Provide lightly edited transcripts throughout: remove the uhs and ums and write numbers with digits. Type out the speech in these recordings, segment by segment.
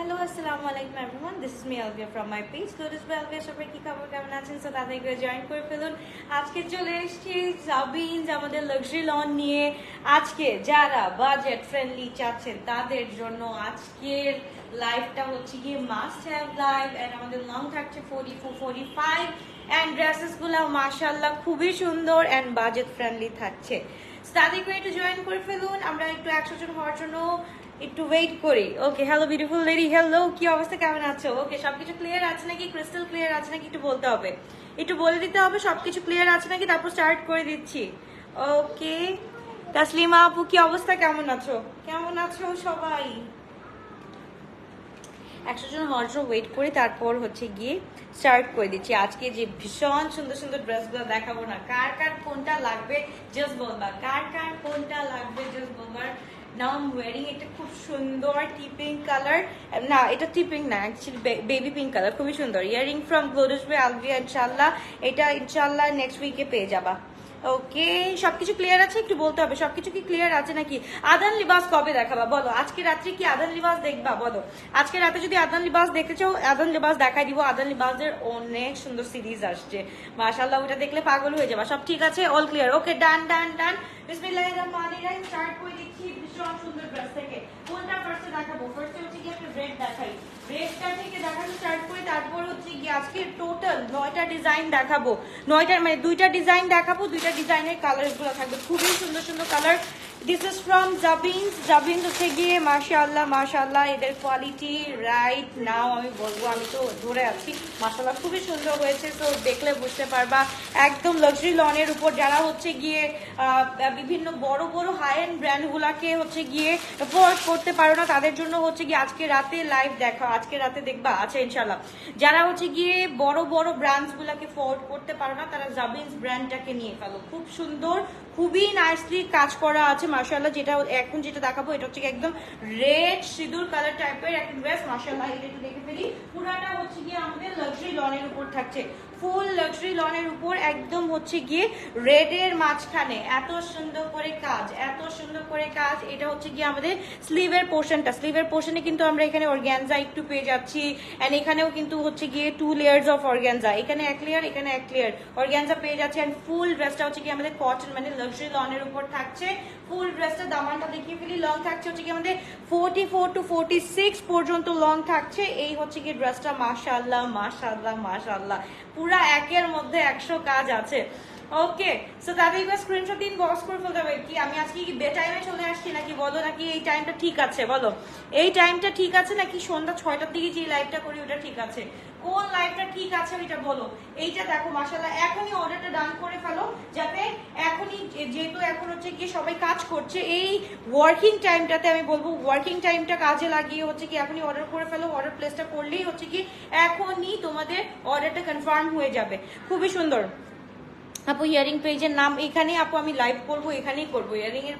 Hello, assalamu alaikum everyone. This is me Alvia from my page. Lotus by Alvia সবাই কি খবর কেমন আছেন? সো তাদেরকে জয়েন করে ফেলুন। আজকে চলে এসেছি জাবিনস আমাদের লাক্সারি লন নিয়ে। আজকে যারা বাজেট ফ্রেন্ডলি চাচ্ছেন তাদের জন্য আজকের লাইভটা হচ্ছে গিয়ে মাস্ট হ্যাভ লাইভ এন্ড আমাদের লং থাকছে 44-45 এন্ড ড্রেসেস গুলো মাশাআল্লাহ খুবই সুন্দর এন্ড বাজেট ফ্রেন্ডলি থাকছে। তাদেরকে একটু জয়েন করে ফেলুন। আমরা একটু 100 জন হওয়ার জন্য একটু ওয়েট করি। ওকে, হ্যালো বিউটিফুল লেডি, হ্যালো, কি অবস্থা, কেমন আছো? ওকে, সবকিছু ক্লিয়ার আছে নাকি? ক্রিস্টাল ক্লিয়ার আছে নাকি? একটু বলতে হবে, একটু বলে দিতে হবে সবকিছু ক্লিয়ার আছে নাকি, তারপর স্টার্ট করে দিচ্ছি। ওকে, তাসলিমা আপু কি অবস্থা, কেমন আছো? কেমন আছো সবাই? 100 জন হওয়ার জন্য ওয়েট করি, তারপর হচ্ছে গিয়ে স্টার্ট করে দিচ্ছি। আজকে যে ভীষণ সুন্দর সুন্দর ড্রেসগুলো দেখাবো না, কার কার কোনটা লাগবে জাস্ট বলবা, কার কার কোনটা লাগবে জাস্ট বলবার। নাও আই এম ওয়ারিং একটা খুব সুন্দর টি পিঙ্ক কালার, না এটা টি পিঙ্ক না, অ্যাকচুয়ালি বেবি পিঙ্ক কালার, খুবই সুন্দর। Earring from glories by Alvia, ইনশাআল্লাহ এটা ইনশাআল্লাহ নেক্সট উইকে পেয়ে যাবা। ওকে, সবকিছু ক্লিয়ার আছে? একটু বলতে হবে সবকিছু কি ক্লিয়ার আছে নাকি। আদান লিবাস কবে দেখাবা বলো? আজকে রাত্রে কি আদান লিবাস দেখবা বলো? আজকে রাতে যদি আদান লিবাস দেখতে চাও আদান লিবাস দেখাই দিব। আদান লিবাসের অনেক সুন্দর সিরিজ আসছে মাশাআল্লাহ, ওটা দেখলে পাগল হয়ে যাবা। সব ঠিক আছে, অল ক্লিয়ার। ওকে, ডান ডান ডান। বিসমিল্লাহির রহমানির রহিম। স্টার্ট করে দিচ্ছি ভীষণ সুন্দর ড্রেস থেকে। কোনটা ফার্স্টে দেখাবো? ফার্স্টে হচ্ছে কি একটা রেড দেখাই, রেডটা থেকে দেখানো স্টার্ট করি, তারপর হচ্ছে কি আজকে টোটাল 9টা ডিজাইন দেখাবো। 9টার মানে 2টা ডিজাইন দেখাবো, 2টা ডিজাইনের কালার গুলো থাকবে খুবই সুন্দর সুন্দর colour. This is from Jabins. Jabins হচ্ছে গিয়ে মাশাআল্লাহ মাশাআল্লাহ, এদের কোয়ালিটি রাইট নাও আমি বলবো, আমি তো ধরে আছি, মাশাআল্লাহ খুবই সুন্দর হয়েছে। তো দেখলে বুঝতে পারবা একদম লাক্সারি লনের উপর যারা হচ্ছে গিয়ে বিভিন্ন বড় বড় হাই এন্ড ব্র্যান্ড গুলাকে হচ্ছে গিয়ে এফোর্ড করতে পারো না, তাদের জন্য হচ্ছে গিয়ে আজকে রাতে লাইভ দেখা, আজকে রাতে দেখবা। আচ্ছা ইনশাআল্লাহ, যারা হচ্ছে গিয়ে বড় বড় ব্র্যান্ডস গুলাকে এফোর্ড করতে পারো না, তারা জাবিনস ব্র্যান্ডটাকে নিয়ে ফেলো। খুব সুন্দর, খুবই নাইসলি কাজ করা আছে মাশাআল্লাহ। যেটা এখন যেটা দেখাবো এটা হচ্ছে একদম রেড সিঁদুর কালার টাইপের একটা ড্রেস মাশাআল্লাহ। এটা একটু দেখে ফেলি, পুরাটা হচ্ছে গিয়ে আমাদের লাক্সারি লনের উপর থাকছে, ফুল লাক্সারি লনের উপর একদম হচ্ছে গিয়ে রেড এর মাঝখানে এত সুন্দর করে কাজ, এত সুন্দর করে কাজ। এটা হচ্ছে গিয়ে আমাদের স্লিভের পোর্শনটা, স্লিভের পোর্শনে কিন্তু আমরা এখানে অর্গানজা একটু পেয়ে যাচ্ছি এন্ড এখানেও কিন্তু হচ্ছে গিয়ে 2 লেয়ার্স অফ অর্গানজা, এখানে 1 লেয়ার এখানে 1 লেয়ার অর্গানজা পেয়ে যাচ্ছে এন্ড ফুল ড্রেসটা হচ্ছে গিয়ে আমাদের কটন মানে লাক্সারি লনের উপর থাকছে। ফুল ড্রেসটা দামানটা দেখিয়ে ফেলি, লং থাকছে হচ্ছে কি আমাদের 44 to 46 পর্যন্ত লং থাকছে। এই হচ্ছে কি ড্রেসটা মাশাআল্লাহ মাশাআল্লাহ মাশাআল্লাহ, পুরা একের মধ্যে 100 কাজ আছে। ওকে, সো তাদের এবার স্ক্রিনশট দিন, বক্স করে ফেলতে হবে। কি আমি আজকে কি বে টাইমে চলে আসছি নাকি বলো, নাকি এই টাইমটা ঠিক আছে বলো? এই টাইমটা ঠিক আছে নাকি সন্ধ্যা 6টার দিকে যে লাইভটা করি ওটা ঠিক আছে? কোন লাইভটা ঠিক আছে ওইটা বলো। এইটা দেখো মাশাআল্লাহ, এখনই অর্ডারটা ডান করে ফেলো, যাতে এখনই, যেহেতু এখন হচ্ছে কি সবাই কাজ করছে, এই ওয়ার্কিং টাইমটাতে আমি বলবো ওয়ার্কিং টাইমটা কাজে লাগিয়ে হচ্ছে কি এখনই অর্ডার করে ফেলো। অর্ডার প্লেসটা করলেই হচ্ছে কি এখনই তোমাদের অর্ডারটা কনফার্ম হয়ে যাবে। খুবই সুন্দর আপু, ইয়ারিং পেজের নাম এখানেই আপু আমি লাইভ করবো, এখানেই করবো ইয়ারিং এর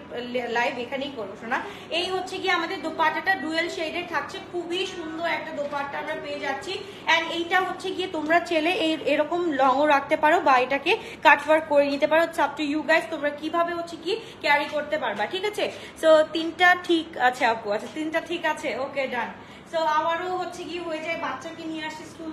লাইভ, এখানেই করবো শোনা। এই হচ্ছে কি আমাদের দোপাট্টাটা ডুয়েল শেডের থাকছে, খুবই সুন্দর একটা দোপাট্টা আমরা পেয়ে যাচ্ছি এন্ড এইটা হচ্ছে গিয়ে তোমরা চেলে এরকম লংও রাখতে পারো বা এটাকে কাটওয়ার্ক করে নিতে পারো। It's up to you guys, তোমরা কিভাবে হচ্ছে কি ক্যারি করতে পারবা। ঠিক আছে, সো 3টা ঠিক আছে আপু, আচ্ছা 3টা ঠিক আছে, ওকে ডান। সো আমারও হচ্ছে কি হয়ে যায়, বাচ্চাকে নিয়ে আসি স্কুল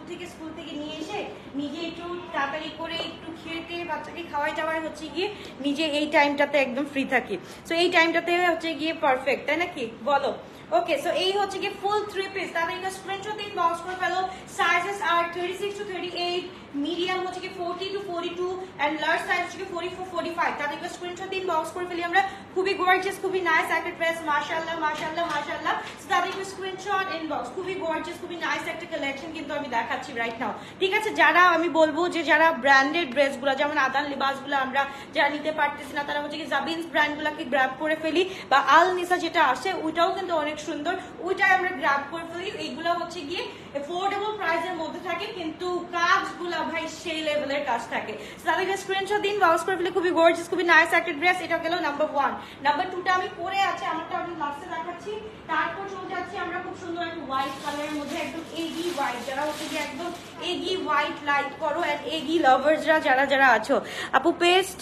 থেকে নিয়ে এসে নিজে একটু তাড়াতাড়ি করে একটু খেয়ে বাচ্চাকে খাওয়াই টাওয়াই হচ্ছে গিয়ে নিজে এই টাইমটাতে একদম ফ্রি থাকি। সো এই টাইমটাতে হচ্ছে গিয়ে পারফেক্ট, তাই নাকি বলো? ওকে, সো এই হচ্ছে গিয়ে ফুল 3 পিস। তাহলে এটা স্ক্রিনশট দিন, বক্স করে ফেলো। সাইজেস আর 36 to 38, মিডিয়াম হচ্ছে কি 40 to 42 এন্ড লার্জ সাইজ হচ্ছে কি 44 45। তাহলে এটা স্ক্রিনশট দিন, বক্স করে ফেলি আমরা। খুবই গর্জিয়াস, খুবই নাইস একটা ড্রেস মাশাআল্লাহ মাশাআল্লাহ মাশাআল্লাহ। সো তাহলে এটা স্ক্রিনশট ইনবক্স। খুবই গর্জিয়াস, খুবই নাইস একটা কালেকশন কিন্তু আমি দেখাচ্ছি রাইট নাও। ঠিক আছে, যারা আমি বলবো যে যারা ব্র্যান্ডেড ড্রেসগুলো যেমন আদান লিবাসগুলো আমরা যারা নিতে পারতেছি না, তারা হচ্ছে কি জাবিনস ব্র্যান্ডগুলোকে গ্র্যাব করে ফেলি, বা আল নিসা যেটা আসে ওইটাও কিন্তু অনেক সুন্দর, ওইটাই আমরা গ্র্যাব করে ফেলি। এইগুলো হচ্ছে গিয়ে এফোর্ডেবল প্রাইসের মধ্যে থাকে কিন্তু কাজগুলা ভাই সেই লেভেলের কাজ থাকে। তাদেরকে স্ক্রিনশট দিন, বক্স করে ফেলি। খুবই গর্জিয়াস, খুবই নাইস একটা ড্রেস। এটা গেল নাম্বার 1। নাম্বার 2টা আমি পরে আছে, আমারটা আমি লাস্টে দেখাচ্ছি। তারপর চলে যাচ্ছি আমরা খুব সুন্দর একটা হোয়াইট কালারের মধ্যে, একদম এডি হোয়াইট, যারা হচ্ছে গিয়ে একদম এগি হোয়াইট লাইক করো এন্ড এগি লাভার্সরা যারা যারা আছো। আপু পেস্ট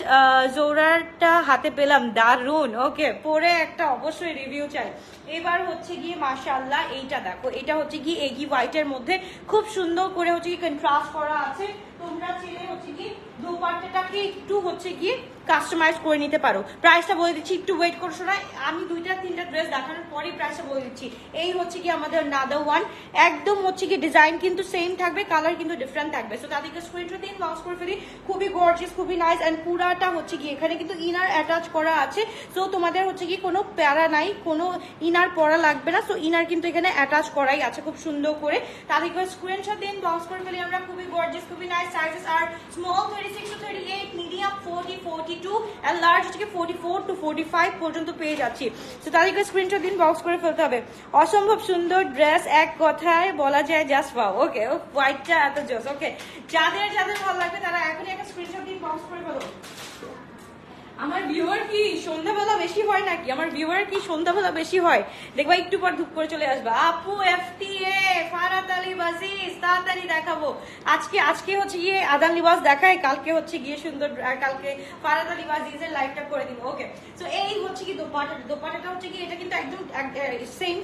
জোরারটা হাতে পেলাম, দারুন। ওকে, পরে একটা অবশ্যই রিভিউ চাই। এবার হচ্ছে গিয়ে মাশাআল্লাহ এইটা দেখো, এটা হচ্ছে কি এগি হোয়াইটের মধ্যে খুব সুন্দর করে হচ্ছে কি কন্ট্রাস্ট করা আছে। তোমরা চাইলে হচ্ছে কি দোপাট্টাটাকে একটু হচ্ছে গিয়ে কাস্টমাইজ করে নিতে পারো। প্রাইসটা বলে দিচ্ছি, একটু ওয়েট করছো না, আমি 2-3টা ড্রেস দেখানোর পরেই প্রাইসটা বলে দিচ্ছি। এই হচ্ছে কি আমাদের নাদার ওয়ান, একদম হচ্ছে কি ডিজাইন কিন্তু সেম থাকবে, কালার কিন্তু ডিফারেন্ট থাকবে। সো তাদেরকে স্ক্রিনশট দিন, বক্স করে ফেলি। খুবই গর্জিয়াস, খুবই নাইস এন্ড পুরাটা হচ্ছে কি এখানে কিন্তু ইনার অ্যাটাচ করা আছে। সো তোমাদের হচ্ছে কি কোনো প্যারা নাই, কোনো ইনার পরা লাগবে না। সো ইনার কিন্তু এখানে অ্যাটাচ করাই আছে খুব সুন্দর করে। তাদেরকে স্ক্রিনশট দিন, বক্স করে ফেলি আমরা। খুবই গর্জিয়াস, খুবই nice. Sizes are small 36 to 38, medium 40, 42 and large হচ্ছে কি 44 to 45 পর্যন্ত পেয়ে যাচ্ছি। তো তাদেরকে স্ক্রিনশট দিন, বক্স করে ফেলতে হবে। অসম্ভব সুন্দর ড্রেস, এক কথায় বলা যায় জাস্ট ওয়াও। ওকে, হোয়াইটটা এত জোস। ওকে, যাদের যাদের ভালো লাগবে তারা এখনই একটা স্ক্রিনশট দিন, বক্স করে ফেলো। আমার ভিউয়ার কি সন্ধ্যাবেলা বেশি হয় নাকি? আমার ভিউয়ার কি সন্ধ্যাবেলা বেশি হয়? দেখবা একটু পর ধুপ করে চলে আসবে। আপু এফটিএ ফারাত আলী বাজিজ তাড়াতাড়ি দেখাবো। আজকে হচ্ছে গিয়ে আদান লিবাস দেখায়, কালকে হচ্ছে গিয়ে সুন্দর, কালকে ফারাত আলী বাজিজের লাইভটা করে দিব। ওকে, সো এই হচ্ছে কি দোপাট্টাটা হচ্ছে কি এটা কিন্তু একদম সেম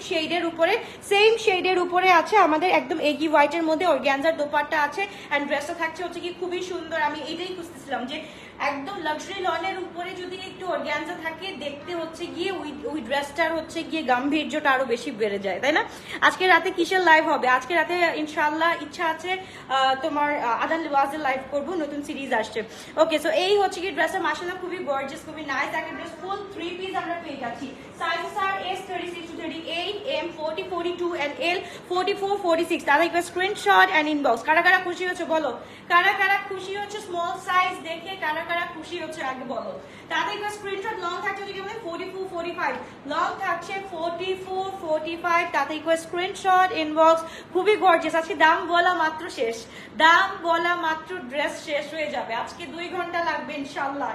শেডের উপরে আছে আমাদের, একদম এগি হোয়াইটের মধ্যে অর্গানজার দোপাট্টা আছে এন্ড ড্রেসটা থাকছে হচ্ছে কি খুবই সুন্দর। আমি এটাই খুঁজতেছিলাম যে একদম লাক্সারি লনের উপরে যদি একটু অর্গানজা থাকে, দেখতে হচ্ছে গিয়ে ওই ড্রেসটার হচ্ছে গিয়ে গাম্ভীর্যটা আরো বেশি বেড়ে যায়, তাই না? আজকে রাতে কিসের লাইভ হবে? আজকে রাতে ইনশাআল্লাহ ইচ্ছা আছে তোমার আদান লিবাসের লাইভ করব, নতুন সিরিজ আসছে। ওকে, সো এই হচ্ছে কি ড্রেসটা মাশাআল্লাহ খুবই গর্জিয়াস, খুবই নাইস একটা ড্রেস। ফুল 3 পিস আমরা পেয়ে যাচ্ছি। Sizes are S 36 to 38, M 40, 42 and L 44, 46। তাহলে একটা স্ক্রিনশট এন্ড ইনবক্স। কারা কারা খুশি হচ্ছে বলো, কারা কারা খুশি হচ্ছে স্মল সাইজ দেখে, কারা কারা খুশি হচ্ছে আগে বলো। তাদের একটা স্ক্রিনশট। লং থাকছে কি আমাদের 44, 45, লং থাকছে 44, 45। তাতে একটা স্ক্রিনশট ইনবক্স। খুবই গর্জিয়াস। আজকে দাম বলা মাত্র শেষ, দাম বলা মাত্র ড্রেস শেষ হয়ে যাবে। আজকে 2 ঘন্টা লাগবে ইনশাআল্লাহ,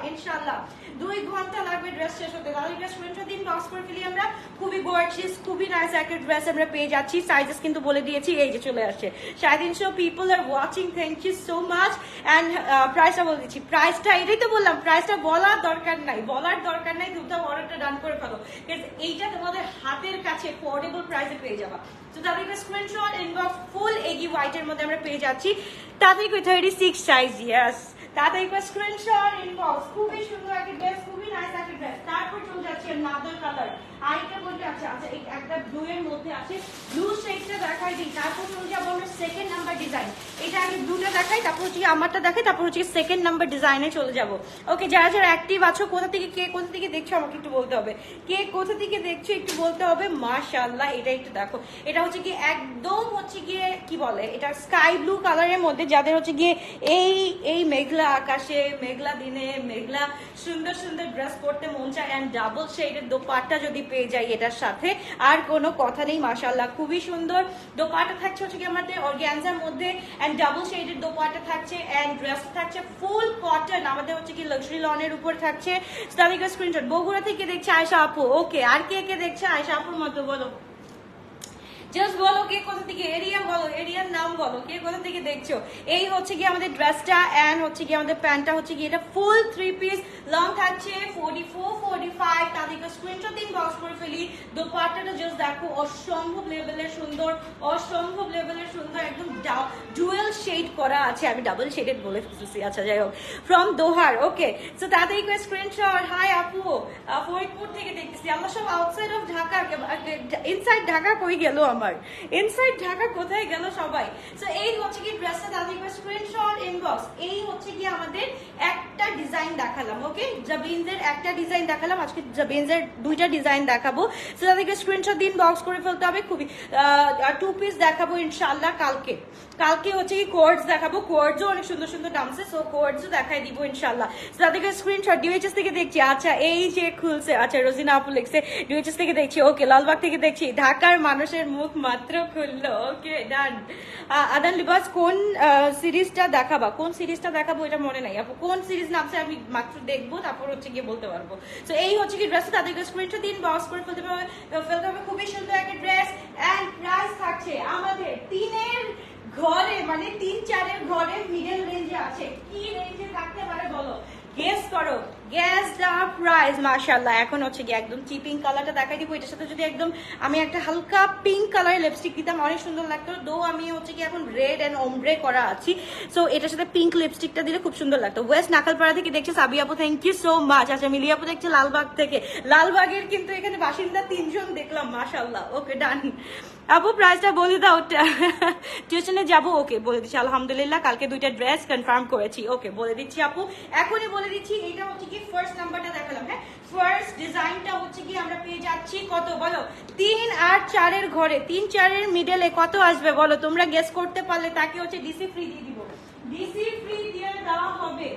2 ঘন্টা লাগবে ড্রেস শেষ হতে। তাহলে একটা স্ক্রিনশট দিন, বক্স করে ফেলি আমরা। খুবই গর্জিয়াস, খুবই নাইস একটা ড্রেস আমরা পেয়ে যাচ্ছি। সাইজেস কিন্তু বলে দিয়েছি, এই যে চলে আসছে। 350 people are watching, thank you so much. And প্রাইসটা বলে দিচ্ছি, প্রাইসটা এটাই তো বললাম, প্রাইসটা বলার দরকার নাই, দ্রুত অর্ডারটা ডান করে ফেলো। এইটা তোমাদের হাতের কাছে অ্যাফোর্ডেবল প্রাইসে পেয়ে যাবা। তো তাদেরকে স্ক্রিনশট ইনবক্স। ফুল এগি হোয়াইটের মধ্যে আমরা পেয়ে যাচ্ছি। তাদেরকে 36 সাইজ, ইয়েস। তাদেরকে স্ক্রিনশট ইনবক্স। খুবই সুন্দর একটা ড্রেস, খুবই নাইস একটা ড্রেস। তারপর চলে যাচ্ছে নাদার কালার। আরেকটা বলতে আছে, আচ্ছা একটা ব্লু এর মধ্যে আছে, ব্লু শেডটা দেখাই দিই। তারপর চলে যাবো আমরা সেকেন্ড নাম্বার ডিজাইন। এটা আগে ব্লুটা দেখাই, তারপর হচ্ছে আমারটা দেখাই, তারপর হচ্ছে সেকেন্ড নাম্বার ডিজাইনে চলে যাবো। ওকে, যারা যারা অ্যাক্টিভ আছো, কোথা থেকে দেখছো আমাকে একটু বলতে হবে। কে কোথা থেকে দেখছো একটু বলতে হবে। মাশাআল্লাহ, এটা একটু দেখো। এটা হচ্ছে কি একদম হচ্ছে গিয়ে কি বলে, এটা স্কাই ব্লু কালারের মধ্যে, যাদের হচ্ছে গিয়ে এই মেঘলা আকাশে, মেঘলা দিনে, মেঘলা সুন্দর সুন্দর ড্রেস পরতে মন চায় এন্ড ডাবল শেডের দোপাট্টা যদি পেয়ে যাই এটার সাথে, আর কোনো কথা নেই। মাশাআল্লাহ, খুবই সুন্দর দোপাট্টা থাকছে হচ্ছে কি আমাদের অর্গানজার মধ্যে এন্ড ডাবল শেডের দোপাট্টা থাকছে এন্ড ড্রেস থাকছে ফুল কটন, আমাদের হচ্ছে কি লাক্সারি লনের উপর থাকছে। তাদেরকে স্ক্রিনশট। বগুড়া থেকে দেখছে আয়শা আপু। ওকে, আর কে কে দেখছে আয়শা আপুর মতো বলো, জাস্ট বলো কে কোথা থেকে, এরিয়া বলো, এরিয়ার নাম বলো, কে কোথা থেকে দেখছো। এই হচ্ছে কি আমাদের ড্রেসটা এন্ড হচ্ছে কি আমাদের প্যান্টটা হচ্ছে কি এটা ফুল 3 পিস, লং থাকছে 44, 45। তাদেরকে স্ক্রিনশট দিন, বক্স করে ফেলি। দোপাট্টাটা জাস্ট দেখো, অসম্ভব লেভেলের সুন্দর, অসম্ভব লেভেলের সুন্দর, একদম ডুয়েল শেড করা আছে। আমি ডাবল শেডেড বলে ফেলছি, আচ্ছা যাই হোক। From Dohar. ওকে, সো তাদেরকে স্ক্রিনশট। হাই আপু, ফরিদপুর থেকে দেখতেছি। আমরা সব outside of Dhaka, inside Dhaka কই গেল আমার, ইনসাইড ঢাকা কোথায় গেল সবাই। সো এই হচ্ছে কি ড্রেসটা, তাদেরকে স্ক্রিনশট ইনবক্স। এই হচ্ছে কি আমাদের একটা ডিজাইন দেখালাম। ওকে, জাবিনদের একটা ডিজাইন দেখালাম, আজকে জাবিনদের 2টা ডিজাইন দেখাবো। সো তাদেরকে স্ক্রিনশট দিন, বক্স করে ফেলতে হবে। খুবই 2 পিস দেখাবো ইনশাআল্লাহ কালকে হচ্ছে কি কোয়ার্ডস দেখাবো। কোয়ার্ডসও অনেক সুন্দর সুন্দর নামছে, সো কোয়ার্ডসও দেখাই দিব ইনশাআল্লাহ। সো তাদেরকে স্ক্রিনশট। ডিউএইচএস থেকে দেখছি, আচ্ছা এই যে খুলছে, আচ্ছা রোজিনা আপু লিখছে ডিউএইচএস থেকে দেখছি। ওকে, লালবাগ থেকে দেখছি। ঢাকার মানুষের মুখ মাত্র খুললো। ওকে, ডান। আদান লিবাস কোন সিরিজটা দেখাবা, কোন সিরিজটা দেখাবো এটা মনে নাই আপু, কোন সিরিজ নামছে আমি মাত্র দেখবো, তারপর হচ্ছে গিয়ে বলতে পারবো। তো এই হচ্ছে কি ড্রেস, তাদেরকে স্ক্রিনশট দিন, বক্স করে ফেলতে হবে। খুবই সুন্দর একটা ড্রেস এন্ড প্রাইস থাকছে আমাদের 3 ঘরে, মানে 3-4 ঘরে মিডল রেঞ্জে আছে। কি রেঞ্জে থাকতে পারে বলো, গেস করো, গেস দা প্রাইস। মাশাআল্লাহ, এখন হচ্ছে কি একদম চিপিং কালারটা দেখাই দিব। এটার সাথে যদি একদম আমি একটা হালকা পিঙ্ক কালারের লিপস্টিক দিতাম অনেক সুন্দর লাগতো। দো আমি হচ্ছে কি এখন রেড এন্ড ওমব্রে করা আছি, সো এটার সাথে পিঙ্ক লিপস্টিকটা দিলে খুব সুন্দর লাগতো। ওয়েস্ট নাকালপাড়া থেকে দেখছে সাবি আপু, থ্যাংক ইউ সো মাচ। আচ্ছা, মিলি আপু দেখছে লালবাগ থেকে। লালবাগের কিন্তু এখানে বাসিন্দা 3 জন দেখলাম, মাশাআল্লাহ। ওকে, ডান। আপু প্রাইসটা বলে দাও, টিউশনে যাবো। ওকে, বলে দিচ্ছি। আলহামদুলিল্লাহ, কালকে 2টা ড্রেস কনফার্ম করেছি। ওকে, বলে দিচ্ছি আপু, এখনই বলে দিচ্ছি। এটা হচ্ছে কি ফার্স্ট নাম্বারটা দেখালাম, হ্যাঁ। ফার্স্ট ডিজাইনটা হচ্ছে কি আমরা পেয়ে যাচ্ছি কত বলো, 3 আর 4 ঘরে, 3-4 মিডলে কত আসবে বলো। তোমরা গেস করতে পারলে তাকে হচ্ছে ডিসি ফ্রি দিয়ে দিব, ডিসি ফ্রি দিয়ে দেওয়া হবে।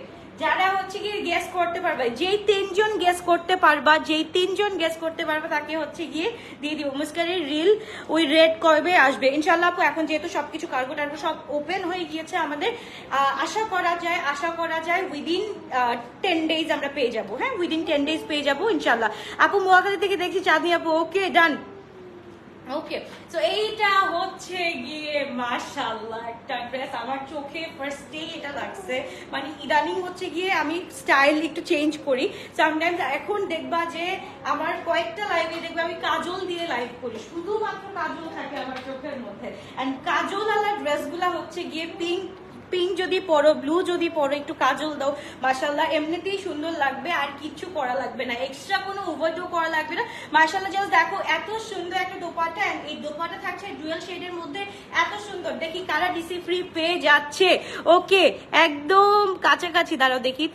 যারা হচ্ছে কি গেস করতে পারবে, যেই 3 জন গেস করতে পারবা, যেই 3 জন গেস করতে পারবে তাকে হচ্ছে গিয়ে দিয়ে দিব। মুস্কারির রিল ওই রেড কবে আসবে ইনশাল্লাহ আপু। এখন যেহেতু সবকিছু কার্গো টার্গো সব ওপেন হয়ে গিয়েছে আমাদের, আশা করা যায় উইদিন 10 ডেজ আমরা পেয়ে যাবো, হ্যাঁ, উইদিন 10 ডেজ পেয়ে যাবো ইনশাল্লাহ আপু। মোয়াখালী থেকে দেখছি চাঁদনি আপু। ওকে, ডান। ওকে, সো এইটা হচ্ছে গিয়ে মাশাআল্লাহ একটা ড্রেস। আমার চোখে ফার্স্ট ডে এটা লাগছে, মানে ইদানিং হচ্ছে গিয়ে আমি স্টাইল একটু চেঞ্জ করি সামটাইমস। এখন দেখবা যে আমার কয়েকটা লাইভে দেখবা আমি কাজল দিয়ে লাইভ করি, শুধুমাত্র কাজল থাকে আমার চোখের মধ্যে। এন্ড কাজল আলা ড্রেসগুলা হচ্ছে গিয়ে পিঙ্ক যদি পরো, ব্লু যদি পরো, একটু কাজল দাও, মাশাআল্লাহ এমনিতেই সুন্দর লাগবে। আর কিছু করা লাগবে না, এক্সট্রা কোনো ওভারডো করা লাগবে না। মাশাআল্লাহ, জাস্ট দেখো এত সুন্দর একটা দোপাট্টা। এন্ড এই দোপাট্টা থাকছে ডুয়াল শেডের মধ্যে, এত সুন্দর। দেখি কারা ডিসি ফ্রি পেয়ে যাচ্ছে। ওকে, একদম কাছাকাছি। দাঁড়াও দেখি।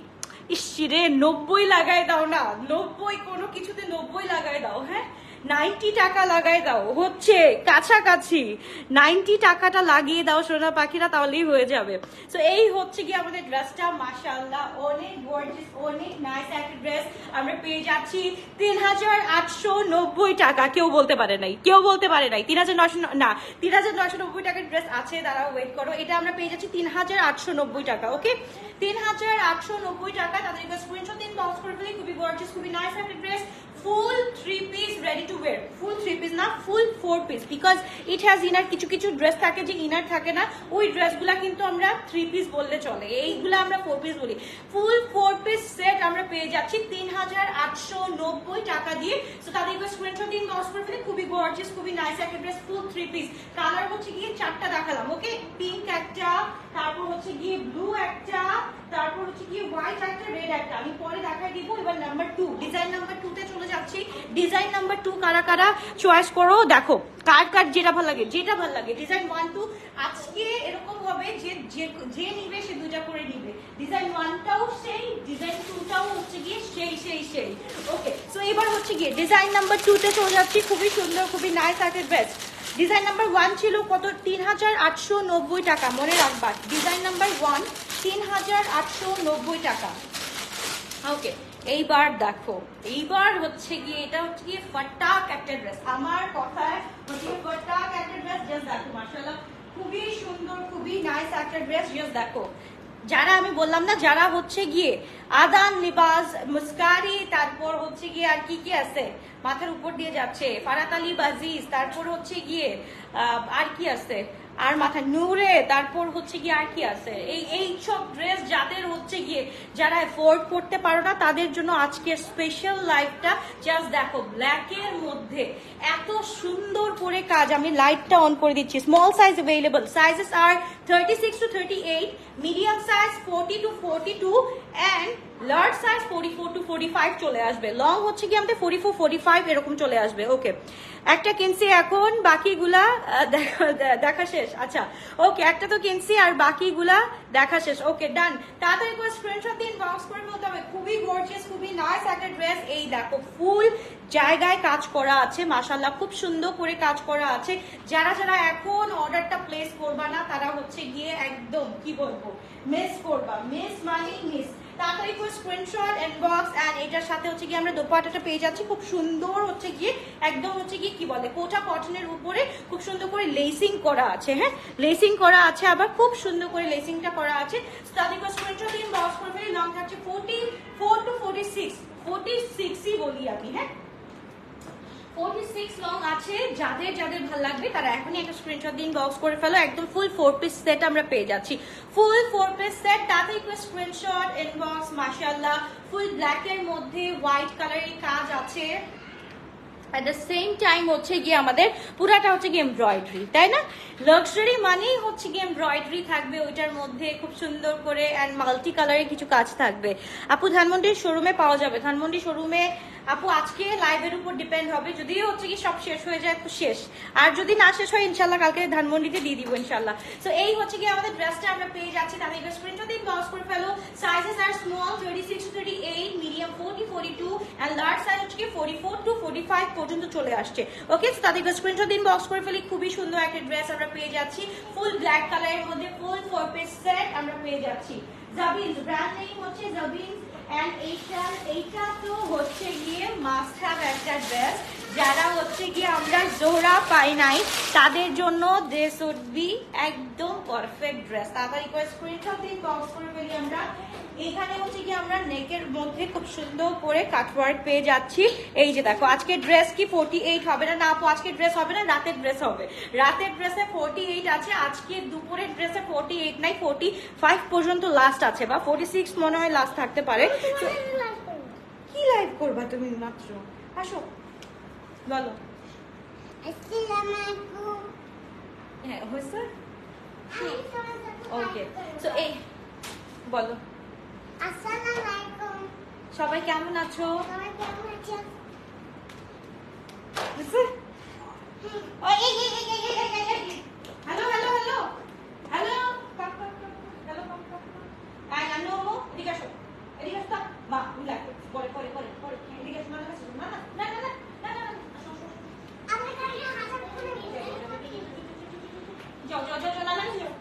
ইসরে 90 লাগাই দাও না, 90 কোনো কিছুতে 90 লাগাই দাও, হ্যাঁ। 90 টাকা লাগাই দাও, হচ্ছে কাছাকাছি। 90 টাকাটা লাগিয়ে দাও সোনা পাখিরা, তাহলেই হয়ে যাবে। সো এই হচ্ছে কি আমাদের ড্রেসটা, মাশাআল্লাহ অনেক গর্জিয়াস, অনেক নাইস একটা ড্রেস। আমরা পেয়ে যাচ্ছি 3890 টাকা। কেউ বলতে পারে নাই, 3900 না, 3990 টাকার ড্রেস আছে। দাঁড়া, ওয়েট করো। এটা আমরা পেয়ে যাচ্ছি 3890 টাকা। ওকে, 3890 টাকা। তাদেরকে স্ক্রিনশট দিন, বক্স করে ফেলি। খুবই গর্জিয়াস, খুবই নাইস একটা dress. Full 3 piece ready to wire, full 3 piece না, ফুল 4 piece, because it has inner. কিছু কিছু ড্রেস থাকে যে ইনার থাকে না, ওই ড্রেসগুলা কিন্তু আমরা 3 পিস বললে চলে, এইগুলা আমরা 4 পিস বলি। ফুল 4 পিস সেট আমরা পেয়ে যাচ্ছি 3890 টাকা দিয়ে। সো তাদেরকে স্ক্রিনশট দিন, বক্স করে ফেলি। খুবই গর্জিয়াস, খুবই নাইস একটা ড্রেস, ফুল 3 পিস। কালার হচ্ছে গিয়ে 4টা দেখালাম। ওকে, পিঙ্ক একটা, তারপর হচ্ছে গিয়ে ব্লু একটা, তারপর হচ্ছে গিয়ে হোয়াইট একটা, রেড একটা। আমি পরে দেখাই দিব। এবার নাম্বার 2, ডিজাইন নাম্বার 2 তে চলে যাচ্ছি। ডিজাইন নাম্বার 2 কারা কারা চয়েস করো, দেখো কার যেটা ভালো লাগে, ডিজাইন 1 2 আজকে এরকম হবে যে যে নিবে সে 2টা করে নিবে। ডিজাইন 1টাও সেই, ডিজাইন 2টাও হচ্ছে গিয়ে সেই। ওকে, সো এবার হচ্ছে গিয়ে ডিজাইন নাম্বার 2 তে চলে যাচ্ছি। খুবই সুন্দর, খুবই নাইস একটা ড্রেস। ডিজাইন নাম্বার 1 ছিল কত, 3890 টাকা। মনে রাখবা, ডিজাইন নাম্বার 1 3890 টাকা। ওকে, এইবার দেখো, এইবার হচ্ছে গিয়ে এটা হচ্ছে গিয়ে ফটাক একটা ড্রেস। আমার কথায় হচ্ছে ফটাক একটা ড্রেস। জাস্ট দেখো, মাশাআল্লাহ খুবই সুন্দর, খুবই নাইস একটা ড্রেস। জাস্ট দেখো, যারা আমি বললাম না, যারা হচ্ছে গিয়ে আদান লিবাস, মুস্কারি, তারপর হচ্ছে গিয়ে আর কি কি আছে মাথার উপর দিয়ে যাচ্ছে, ফারাত আলী বাজিজ, তারপর হচ্ছে গিয়ে আর কি আছে, আর মাথা নূরে, তারপর হচ্ছে গিয়ে আর কি আছে, এই সব ড্রেস যাদের হচ্ছে গিয়ে যারা এফোর্ড করতে পারো না, তাদের জন্য আজকের স্পেশাল লাইভটা। জাস্ট দেখো, ব্ল্যাকের মধ্যে এত সুন্দর করে কাজ। আমি লাইটটা অন করে দিচ্ছি। Small size available, sizes are 36 to 38, medium size 40 to 42 and large size 44 to 45 চলে আসবে। লং হচ্ছে কি আমাদের 44 45 এরকম চলে আসবে। ওকে, একটা কিনছি, এখন বাকিগুলা দেখা শেষ। আচ্ছা, ওকে, একটা তো কিনছি আর বাকিগুলা দেখা শেষ। ওকে, ডান। তাড়াতাড়ি করে স্ক্রিনশট দিন, বক্স করে বলতে হবে। খুবই গর্জিয়াস, খুবই নাইস একটা ড্রেস। এই দেখো, ফুল জায়গায় কাজ করা আছে, মাশাআল্লাহ খুব সুন্দর করে কাজ করা আছে। যারা যারা এখন অর্ডারটা প্লেস করবা না, তারা হচ্ছে গিয়ে একদম কি বলবো, মিস করবা। মিস মানে মিস। তাড়াতাড়ি করে স্ক্রিনশট, ইনবক্স। এন্ড এটার সাথে হচ্ছে গিয়ে আমরা দোপাট্টাটা পেয়ে যাচ্ছি। খুব সুন্দর হচ্ছে গিয়ে একদম হচ্ছে গিয়ে কি বলে, কোটা কটনের উপরে খুব সুন্দর করে লেসিং করা আছে। হ্যাঁ, লেসিং করা আছে, আবার খুব সুন্দর করে লেসিংটা করা আছে। তাড়াতাড়ি করে স্ক্রিনশট দিন, বক্স করবে। লং থাকছে 44 to 46, 46ই বলি আমি। হ্যাঁ, 46 লং আছে, যাদের যাদের ভালো লাগবে তারা এখনই একটা স্ক্রিনশট দিন, বক্স করে ফেলো। একদম ফুল 4 পিস সেট আমরা পেয়ে যাচ্ছি, ফুল 4 পিস সেট, তাতে একটু স্ক্রিনশট ইনবক্স। মাশাআল্লাহ, ফুল ব্ল্যাক এর মধ্যে হোয়াইট কালারের কাজ আছে। at the same time হচ্ছে গিয়ে আমাদের পুরাটা হচ্ছে গিয়ে এমব্রয়ডারি, তাই না? লাক্সারি মানেই হচ্ছে গিয়ে এমব্রয়ডারি থাকবে ওইটার মধ্যে খুব সুন্দর করে, এন্ড মাল্টি কালারের কিছু কাজ থাকবে। আপু ধানমন্ডির শোরুমে পাওয়া যাবে? ধানমন্ডি শোরুমে আপু আজকে লাইভের উপর ডিপেন্ড হবে, যদিও হচ্ছে কি সব শেষ হয়ে যায় তো শেষ, আর যদি না শেষ হয় ইনশাল্লাহ কালকে ধানমন্ডিতে দিয়ে দিব ইনশাল্লাহ। সো এই হচ্ছে কি আমাদের ড্রেসটা আমরা পেয়ে যাচ্ছি, তাদের স্ক্রিনশট দিন, বক্স করে ফেলো। Sizes are small 36 to 38, medium 40 42 and large size হচ্ছে কি 44 to 45 পর্যন্ত চলে আসছে। ওকে, সো তাদের স্ক্রিনশট দিন, বক্স করে ফেলি। খুবই সুন্দর একটা ড্রেস আমরা পেয়ে যাচ্ছি, ফুল ব্ল্যাক কালারের মধ্যে ফুল 4 পিস সেট আমরা পেয়ে যাচ্ছি। জাবিন্স ব্র্যান্ড নেম হচ্ছে জাবিন্স, এন্ড এইটা তো হচ্ছে গিয়ে মাস্ট হ্যাভ একটা ড্রেস, যারা হচ্ছে গিয়ে আমরা জোহরা পাই নাই তাদের জন্য দিস উড বি একদম পারফেক্ট ড্রেস। তাড়াতাড়ি করে স্ক্রিনশট দিন, বক্স করে ফেলি আমরা। এখানে হচ্ছে কি আমরা নেকের মধ্যে খুব সুন্দর করে কাটওয়ার্ক পেয়ে যাচ্ছি। এই যে দেখো, আজকে ড্রেস কি 48 হবে না? না আপু, আজকে ড্রেস হবে না, রাতের ড্রেস হবে। রাতের ড্রেসে 48 আছে, আজকে দুপুরের ড্রেসে 48 নাই, 45 পর্যন্ত লাস্ট আছে, বা 46 মনে হয় লাস্ট থাকতে পারে। কি লাইভ করবা তুমি মাত্র? আসো বলো। হ্যাঁ হয়েছে, ওকে। সো এই বলো, সবাই কেমন আছো? হ্যালো হ্যালো হ্যালো হ্যালো এদিকে আসো, এদিকে আসো মা, পরে পরে পরে পরে এদিকে আসো, না না না না না না না, যাও যাও যাও না না যাও।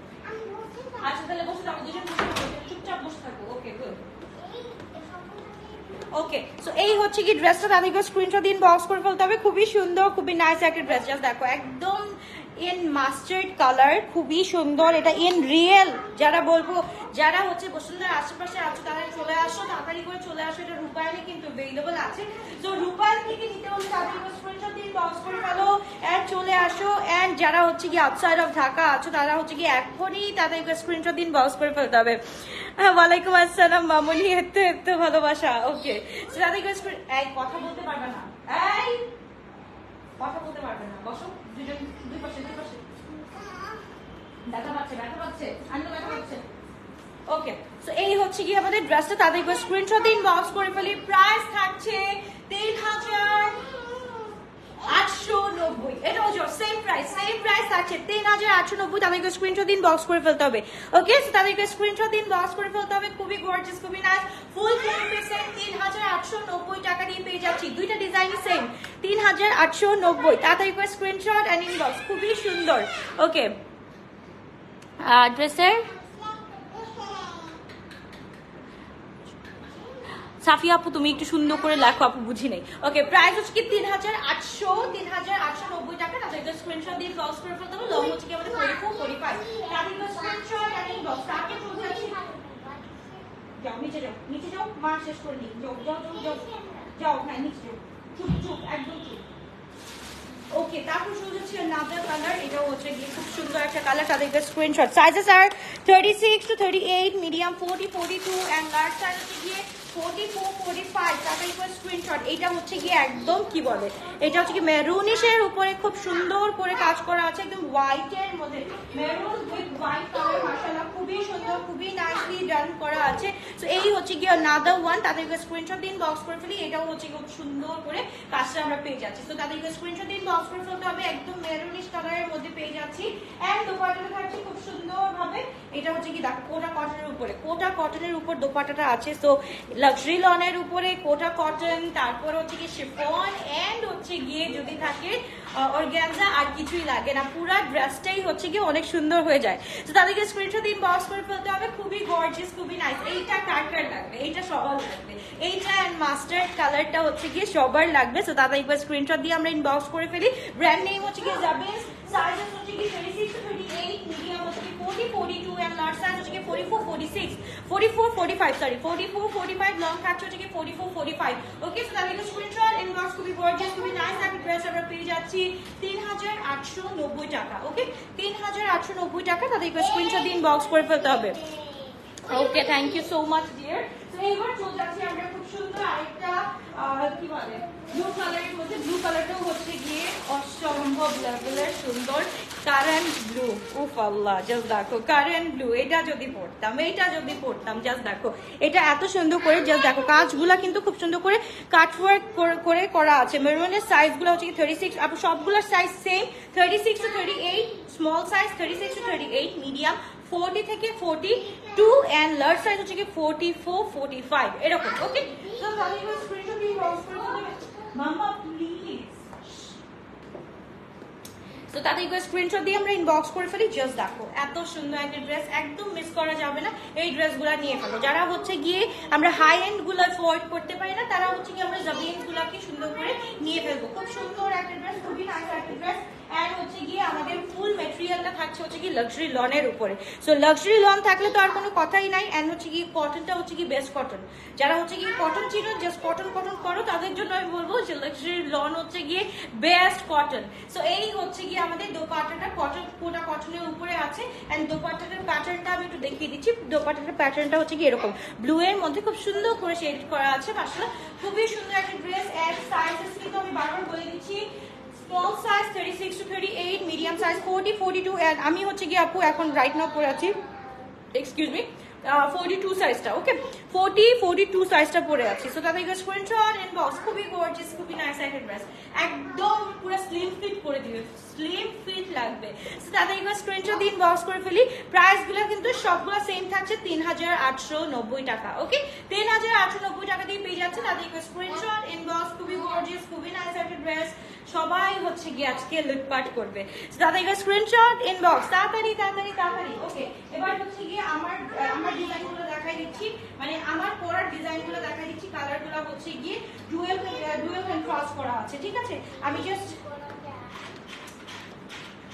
আচ্ছা তাহলে বসে থাকো, দুজন বসে থাকো, চুপচাপ বসে থাকো। Okay good. ওকে, সো এই হচ্ছে কি ড্রেসটা, তাদেরকে স্ক্রিনশট দিন, বক্স করে ফেলতে হবে। খুবই সুন্দর, খুবই নাইস একটা ড্রেস। জাস্ট দেখো, একদম ইন মাস্টার্ড কালার, খুবই সুন্দর। এটা ইন রিয়েল, যারা বলবো যারা হচ্ছে বসুন্ধরার আশেপাশে আছো তারা চলে আসো, তাড়াতাড়ি করে চলে আসো। এটা রূপায়ণে কিন্তু অ্যাভেলেবল আছে, তো রূপায়ণ থেকে নিতে হলে তাদেরকে স্ক্রিনশট দিন, বক্স করে ফেলো এন্ড চলে আসো। এন্ড যারা হচ্ছে কি আউটসাইড অফ ঢাকা আছো তারা হচ্ছে কি এখনই তাদেরকে স্ক্রিনশট দিন, বক্স করে ফেলতে হবে। ওয়ালাইকুম আসসালাম মামুনি, এত এত ভালোবাসা। ওকে, তাদেরকে এই কথা বলতে পারবে না, এই কথা বলতে পারবে না, বসো দুজন, দুই পাশে দুই পাশে। ব্যথা পাচ্ছে, ব্যথা পাচ্ছে, আন্নু ব্যথা পাচ্ছে। ওকে, সো এই হচ্ছে কি আমাদের ড্রেসটা, তাদেরকে স্ক্রিনশট দিন, বক্স করে ফেলি। প্রাইস থাকছে ৩,৮৯০। এটা হচ্ছে সেম প্রাইস থাকছে ৩,৮৯০। তাদেরকে স্ক্রিনশট দিন, বক্স করে ফেলতে হবে। ওকে, সো তাদেরকে স্ক্রিনশট দিন, বক্স করে ফেলতে হবে। খুবই গর্জিয়াস, খুবই নাইস, ফুল 4 পিস সেট ৩,৮৯০ টাকা দিয়ে পেয়ে যাচ্ছি। দুইটা ডিজাইনই সেম, ৩,৮৯০। তাড়াতাড়ি করে স্ক্রিনশট এন্ড ইনবক্স, খুবই সুন্দর। ওকে, ড্রেসের সাফিয়া আপু তুমি একটু সুন্দর করে লেখো, আপু বুঝি নেই। ওকে, প্রাইস হচ্ছে কি ৩,৮৯০ টাকা। তাদেরকে স্ক্রিনশট দিয়ে বক্স করে ফেলতে হবে। লং হচ্ছে কি আমাদের 44 45। তাদেরকে স্ক্রিনশট এন্ড ইনবক্স। তাকে চলে আসি, যাও নিচে যাও, নিচে যাও, মা শেষ করে নি। যাও যাও যাও যাও, হ্যাঁ নিচে যাও, চুপ চুপ একদম চুপ। ওকে, তারপর শুরু হচ্ছে নাদার কালার, এটাও হচ্ছে গিয়ে খুব সুন্দর একটা কালার। তাদেরকে screenshot. Sizes are 36 to 38, medium 40 42 and large size হচ্ছে গিয়ে 44 45। তাদেরকে স্ক্রিনশট। এটা হচ্ছে গিয়ে একদম কি বলে, এটা হচ্ছে কি মেরুনিশের উপরে খুব সুন্দর করে কাজ করা আছে, একদম হোয়াইটের মধ্যে মেরুন উইথ হোয়াইট কালার। মাশাআল্লাহ, খুবই সুন্দর, খুবই নাইসলি ডান করা আছে। সো এই হচ্ছে গিয়ে নাদার ওয়ান। তাদেরকে স্ক্রিনশট দিন, বক্স করে ফেলি। এটাও হচ্ছে খুব সুন্দর করে কাজটা আমরা পেয়ে যাচ্ছি। তো তাদেরকে স্ক্রিনশট দিন, বক্স করে ফেলতে হবে। একদম মেরুনিশ কালারের মধ্যে পেয়ে যাচ্ছি। এন্ড দোপাট্টাটা থাকছে খুব সুন্দর ভাবে। এটা হচ্ছে কি দেখো, কোটা কটনের উপরে, কোটা কটনের উপর দোপাট্টাটা আছে। তো লাক্সারি লনের উপরে কোটা কটন, তারপর হচ্ছে কি শিফন এন্ড হচ্ছে গিয়ে যদি থাকে অর্গানজা, আর কিছুই লাগে না। পুরো ড্রেসটাই হচ্ছে গিয়ে অনেক সুন্দর হয়ে যায়। তো তাদেরকে স্ক্রিনশট দিন, বক্স করে ফেলতে হবে। খুবই গর্জিয়াস, খুবই নাইস। এইটা কার কার লাগবে? এইটা সবার লাগবে। এইটা এন্ড মাস্টার্ড কালারটা হচ্ছে গিয়ে সবার লাগবে। তো তাদের একবার স্ক্রিনশট দিয়ে আমরা ইনবক্স করে ফেলি। ব্র্যান্ড নেম হচ্ছে গিয়ে জাবিন্স, সাইজেস হচ্ছে কি 36 to 38, মিডিয়াম হচ্ছে কি 40 42 এন্ড লার্জ সাইজ হচ্ছে কি 44 46। 44 45 সরি 44 45 লং থাকছে হচ্ছে কি 44 45 ওকে সো তাহলে স্ক্রিনশট ইনবক্স খুবই গর্জিয়াস খুবই নাইস একটা ড্রেস আমরা পেয়ে যাচ্ছি 3890 টাকা ওকে 3890 টাকা তাদের স্ক্রিনশট দিয়ে ইনবক্স করে ফেলতে হবে okay thank you so much dear তো এবার চলে যাচ্ছি আমরা খুব সুন্দর আরেকটা কি বলে ব্লু কালারের মধ্যে ব্লু কালারটাও হচ্ছে গিয়ে অসম্ভব লেভেলের সুন্দর কারেন্ট ব্লু উফ আল্লাহ জাস্ট দেখো কারেন্ট ব্লু এটা যদি পড়তাম জাস্ট দেখো এটা এত সুন্দর করে জাস্ট দেখো কাজগুলা কিন্তু খুব সুন্দর করে কাটওয়ার্ক করে করা আছে মেরুনের সাইজগুলো হচ্ছে কি 36 আপু সবগুলোর size same 36 to 38 small size 36 to 38 medium 40 থেকে 42 এন্ড লার্জ সাইজ হচ্ছে কি 44 45 এরকম ওকে সো তাহলে এবার স্ক্রিনশট দিয়ে ইনবক্স করে দেবে মাম্মা প্লিজ তো তাতে স্ক্রিনশট দিয়ে আমরা ইনবক্স করে ফেলি জাস্ট দেখো এত সুন্দর একটা ড্রেস একদম মিস করা যাবে না এই ড্রেসগুলো নিয়ে ফেলো যারা হচ্ছে গিয়ে আমরা হাই এন্ড গুলো অ্যাফোর্ড করতে পারি না তারা হচ্ছে কি আমরা জাবিন গুলাকে সুন্দর করে নিয়ে ফেলবো খুব সুন্দর একটা ড্রেস খুবই নাইস একটা ড্রেস এন্ড হচ্ছে গিয়ে আমাদের ফুল ম্যাটেরিয়ালটা থাকছে হচ্ছে কি লাক্সারি লনের উপরে সো লাক্সারি লন থাকলে তো আর কোনো কথাই নাই এন্ড হচ্ছে কি কটনটা হচ্ছে কি বেস্ট কটন যারা হচ্ছে কি কটন চিনো জাস্ট কটন করো তাদের জন্য আমি বলবো যে লাক্সারি লন হচ্ছে গিয়ে বেস্ট কটন সো এই হচ্ছে গিয়ে আমাদের দোপাট্টাটা কটন পুরো কটনের উপরে আছে এন্ড দোপাট্টাটার প্যাটার্নটা আমি একটু দেখিয়ে দিচ্ছি দোপাট্টাটার প্যাটার্নটা হচ্ছে কি এরকম ব্লু এর মধ্যে খুব সুন্দর করে শেড করা আছে মাশাআল্লাহ খুবই সুন্দর একটা ড্রেস এন্ড সাইজেস কিন্তু আমি বারবার বলে দিচ্ছি small size 36 to 38 medium size 40 42 and আমি হচ্ছে কি আপু এখন রাইট নাও পরে আছি এক্সকিউজ মি 42 সাইজটা ওকে 42 সাইজটা পরে আছি সো তাতে স্ক্রিনশট ইনবক্স খুবই গর্জিয়াস খুবই নাইস একটা ড্রেস একদম পুরো স্লিম ফিট করে দিবে স্লিম ফিট লাগবে সো তাতে স্ক্রিনশট দিয়ে ইনবক্স করে ফেলি প্রাইসগুলো কিন্তু সবগুলো সেম থাকছে 3890 টাকা ওকে 3890 টাকা দিয়ে পেয়ে যাচ্ছে তাতে স্ক্রিনশট ইনবক্স খুবই গর্জিয়াস খুবই নাইস একটা ড্রেস সবাই হচ্ছে গিয়ে আজকে লুটপাট করবে দাদা স্ক্রিনশট ইনবক্স তাড়াতাড়ি ওকে এবার হচ্ছে গিয়ে আমার ডিজাইনগুলো দেখাই দিচ্ছি মানে আমার পরার ডিজাইনগুলো দেখাই দিচ্ছি কালারগুলো হচ্ছে গিয়ে ডুয়েল ক্রস করা আছে ঠিক আছে আমি জাস্ট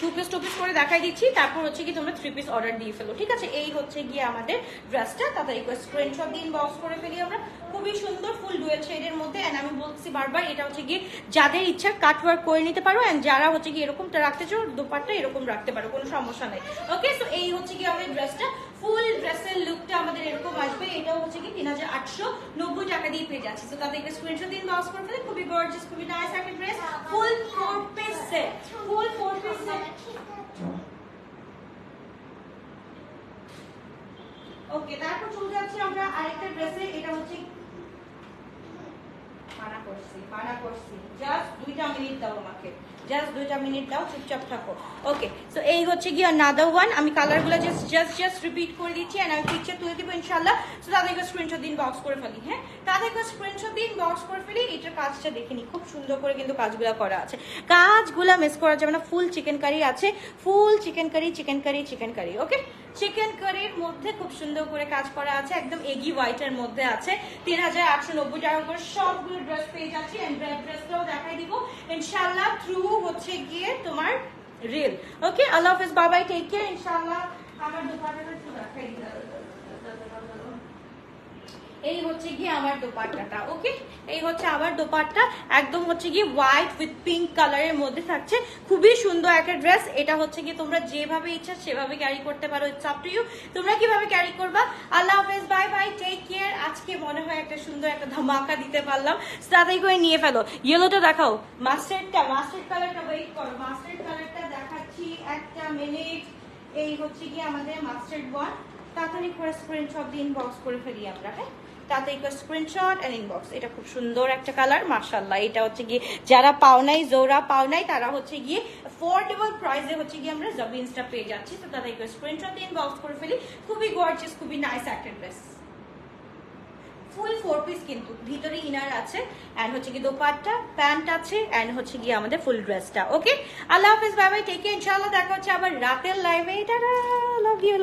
2 পিস 2 পিস করে দেখাই দিচ্ছি তারপর হচ্ছে কি তোমরা 3 পিস অর্ডার দিয়ে ফেলো ঠিক আছে এই হচ্ছে গিয়ে আমাদের ড্রেসটা তাড়াতাড়ি স্ক্রিনশট দিয়ে ইনবক্স করে ফেলি আমরা খুবই সুন্দর ফুল ডুয়েল শেডের মধ্যে এন্ড আমি বলছি বারবার এটা হচ্ছে গিয়ে যাদের ইচ্ছা কাট ওয়ার্ক করে নিতে পারো এন্ড যারা হচ্ছে গিয়ে এরকমটা রাখতে চাও দোপাট্টা এরকম রাখতে পারো কোনো সমস্যা নাই ওকে সো এই হচ্ছে গিয়ে আমাদের ড্রেসটা ফুল ড্রেসের লুকটা আমাদের এরকম আসবে এটাও হচ্ছে কি 3890 টাকা দিয়ে পেয়ে যাচ্ছে সো তাদেরকে স্ক্রিনশট দিয়ে ইনবক্স করে ফেলে খুবই গর্জিয়াস খুবই নাইস একটা ড্রেস ফুল 4 পিস সেট ওকে তারপর চলে যাচ্ছি আমরা আরেকটা ড্রেসে এটা হচ্ছে মানা করছি জাস্ট 2টা মিনিট দাও আমাকে জাস্ট 2টা মিনিট দাও চুপচাপ থাকো ওকে সো এই হচ্ছে গিয়ে another one আমি কালারগুলো জাস্ট রিপিট করে দিচ্ছি এন্ড আমি পিকচার তুলে দিব ইনশাআল্লাহ সো তাদেরকে স্ক্রিনশট দিন বক্স করে ফেলি হ্যাঁ তাদেরকে স্ক্রিনশট দিন বক্স করে ফেলি এটার কাজটা দেখে নি খুব সুন্দর করে কিন্তু কাজগুলো করা আছে কাজগুলো মিস করা যাবে না ফুল চিকেন কারি আছে ফুল চিকেন কারি ওকে চিকেন কারির মধ্যে খুব সুন্দর করে কাজ করা আছে একদম এগি হোয়াইটের মধ্যে আছে 3890 টাকা করে সবগুলো ড্রেস পেয়ে যাচ্ছি এন্ড ড্রেসটাও দেখাই দিব ইনশাআল্লাহ থ্রু হচ্ছে গিয়ে তোমার রিল ওকে আল্লাহ হাফেজ বাই বাই টেক কেয়ার ইনশাআল্লাহ আমার দোপাট্টাটা একটু দেখাই দিই এই হচ্ছে গিয়ে আমার দোপাট্টাটা ওকে এই হচ্ছে আমার দোপাট্টা একদম হচ্ছে গিয়ে হোয়াইট উইথ পিঙ্ক কালারের মধ্যে থাকছে খুবই সুন্দর একটা ড্রেস এটা হচ্ছে গিয়ে তোমরা যেভাবে ইচ্ছা সেভাবে ক্যারি করতে পারো ইটস আপ টু ইউ তোমরা কিভাবে ক্যারি করবা আল্লাহ হাফেজ বাই বাই টেক কেয়ার আজকে মনে হয় একটা সুন্দর একটা ধামাকা দিতে পারলাম তাড়াতাড়ি করে নিয়ে ফেলো ইয়েলোটা দেখাও মাস্টার্ড কালারটা ওয়েট করো মাস্টার্ড কালারটা দেখাচ্ছি একটা মিনিট এই হচ্ছে গিয়ে আমাদের মাস্টার্ড ওয়ান তাড়াতাড়ি করে স্ক্রিনশট দিয়ে ইনবক্স করে ফেলি আমরা হ্যাঁ তাতে স্ক্রিনশট এন্ড ইনবক্স এটা খুব সুন্দর একটা কালার মাশাআল্লাহ এটা হচ্ছে গিয়ে যারা পাও নাই জোরা পাও নাই তারা হচ্ছে গিয়ে অ্যাফোর্ডেবল প্রাইসে হচ্ছে গিয়ে আমরা জাবিনসটা পেয়ে যাচ্ছি তো তাতে স্ক্রিনশট দিয়ে ইনবক্স করে ফেলি খুবই গর্জিয়াস খুবই নাইস একটা ড্রেস ফুল 4 পিস কিন্তু ভিতরে ইনার আছে এন্ড হচ্ছে কি দোপাট্টা প্যান্ট আছে এন্ড হচ্ছে গিয়ে আমাদের ফুল ড্রেসটা ওকে আল্লাহ হাফেজ বাই বাই টেক কেয়ার ইনশাআল্লাহ দেখা হচ্ছে আবার রাতের লাইভে টাটা লাভ ইউ